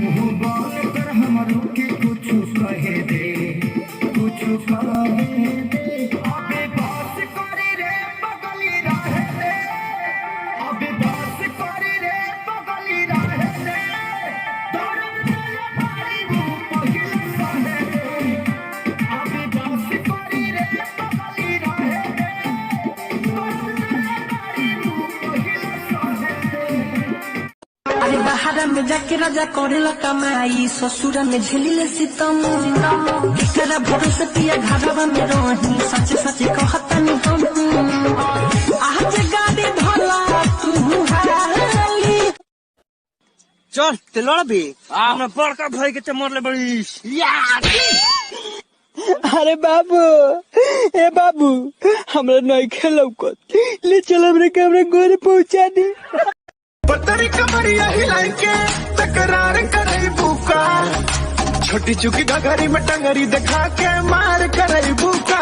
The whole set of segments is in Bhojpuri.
मुँह बाल कर हमरो के कुछ कहे दे, कुछ कहे दे। अबे बात करे रे बगली रहे दे, अबे बात करे रे बगली रहे दे। दर्द तेरे मारी मुँह पहिले सहे दे, अबे बात करे रे बगली रहे दे। दर्द तेरे मारी मुँह पहिले सहे दे। अरे बाहर में जाके राजा करेला कमाई, ससुरा में झेलिले सितम। एकरा भरोसे पिया घरवा में रही, सच सच कहतनी हम। आज गाड़ी भला तू हाली। चल ते लड़बे हमरा बड़का भाई के ते मरले बड़ी। अरे बाबू, ए बाबू, हमरा नहीं खेलौकत, ले चल हमरे के हमरा घर पहुंचा दी। पतरी कमरिया हिलाई के तकरार करे बुका, छोटी चुकी घघरी में टंगरी दिखा के मार करे बुका।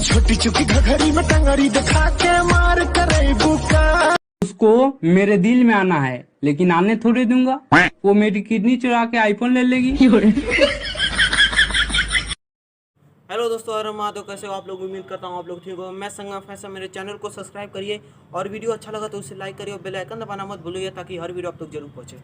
छोटी चुकी घघरी में टंगरी दिखा के मार करे बुका। उसको मेरे दिल में आना है, लेकिन आने थोड़ी दूंगा। वो मेरी किडनी चुरा के आईफोन ले लेगी। हेलो दोस्तों, अरे महादेव, कैसे हो आप लोग? उम्मीद करता हूँ आप लोग ठीक हो। मैं संगम फैसल, मेरे चैनल को सब्सक्राइब करिए और वीडियो अच्छा लगा तो उसे लाइक करिए और बेल आइकन दबाना मत भूलिए ताकि हर वीडियो आप तक जरूर पहुँचे।